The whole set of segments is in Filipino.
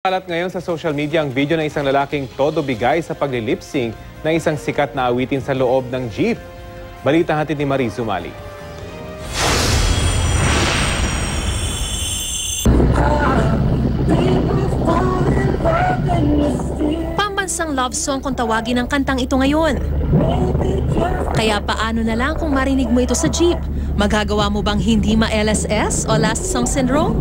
Kalat ngayon sa social media ang video ng isang lalaking todo bigay sa pagli-lip sync ng isang sikat na awitin sa loob ng jeep. Balita hatid ni Mariz Umali. Pambansang love song kung tawagin ang kantang ito ngayon. Kaya paano na lang kung marinig mo ito sa jeep? Magagawa mo bang hindi ma-LSS o last song syndrome?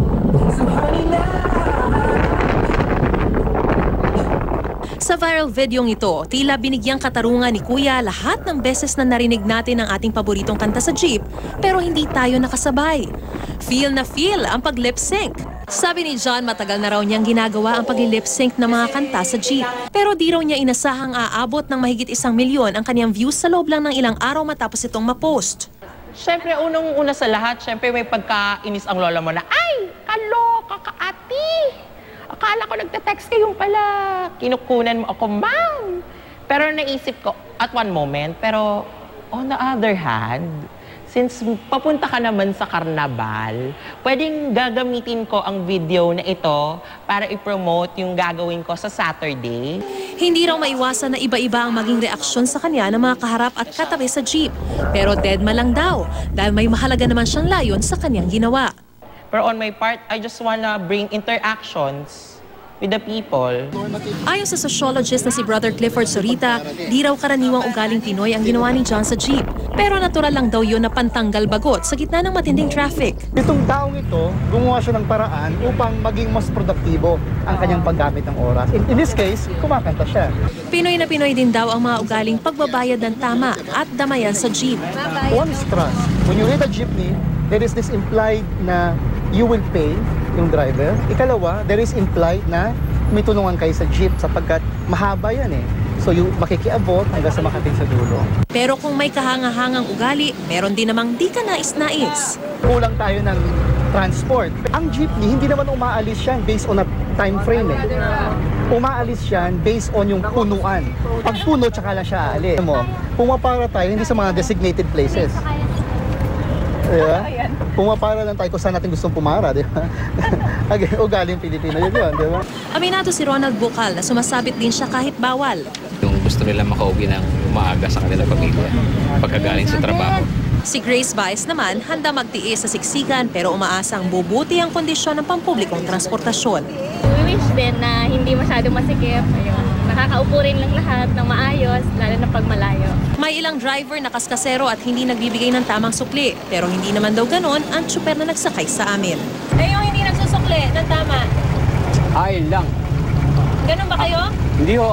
Sa viral videong ito, tila binigyang katarungan ni Kuya lahat ng beses na narinig natin ang ating paboritong kanta sa jeep, pero hindi tayo nakasabay. Feel na feel ang pag-lip sync. Sabi ni John, matagal na raw niyang ginagawa ang pag-lip sync ng mga kanta sa jeep. Pero di raw niya inasahang aabot ng mahigit 1 milyon ang kanyang views sa loob lang ng ilang araw matapos itong ma-post. Siyempre, unang-una sa lahat, siyempre may pagkainis ang lola mo na, ay, kaloka ka ati! Akala ko nagte-text kayo pala. Kinukunan mo ako, ma'am. Pero naisip ko, at one moment, pero on the other hand, since papunta ka naman sa karnabal, pwedeng gagamitin ko ang video na ito para i-promote yung gagawin ko sa Saturday. Hindi raw maiwasan na iba-iba ang maging reaksyon sa kanya ng mga kaharap at katabi sa jeep. Pero deadma lang daw, dahil may mahalaga naman siyang layon sa kanyang ginawa. Pero on my part, I just wanna bring interactions with the people. Ayon sa sociologist na si Brother Clifford Sorita, di raw karaniwang ugaling Pinoy ang ginawa ni John sa jeep. Pero natural lang daw yun na pantanggal bagot sa gitna ng matinding traffic. Itong taong ito, gumawa siya ng paraan upang maging mas produktibo ang kanyang paggamit ng oras. In this case, kumakanta siya. Pinoy na Pinoy din daw ang mga ugaling pagbabayad ng tama at damayan sa jeep. One is trust. When you read a jeepney, there is this implied na you will pay yung driver. Ikalawa, there is implied na may tulungan kayo sa jeep sapagkat mahaba yan eh. So yung makikiabot hanggang sa makating sa dulo. Pero kung may kahangahangang ugali, meron din namang di ka nais-nais. Kulang tayo ng transport. Ang jeepney, hindi naman umaalis yan based on a time frame eh. Umaalis yan based on yung punuan. Pag puno, tsaka lang siya aalis. Pumapara tayo hindi sa mga designated places. Diba? Pumapara lang tayo kung saan natin gustong pumara, di ba? Ugaling Pilipino yun, di ba? Aminado si Ronald Bucal na sumasabit din siya kahit bawal. Yung gusto nila makauwi ng maaga sa kanilang pamilya pagkagaling sa trabaho. Si Grace Baez naman handa magtiis sa siksikan pero umaasang bubuti ang kondisyon ng pampublikong transportasyon. We wish din na hindi masyadong masikip. Ayun. Nakakaupo rin lang lahat ng maayos, lalo na pag malayo. May ilang driver na kaskasero at hindi nagbibigay ng tamang sukli. Pero hindi naman daw ganon ang tsuper na nagsakay sa amin. Eh yung hindi nagsusukli ng tama? Ayun lang. Ganon ba kayo? Hindi ho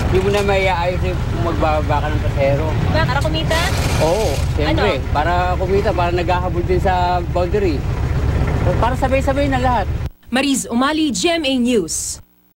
Hindi mo na may ayos kung magbababa ka ng pasahero. Para kumita? Oo, siyempre. Ano? Para kumita, para naghahabol din sa boundary. Para sabay-sabay na lahat. Mariz Umali, GMA News.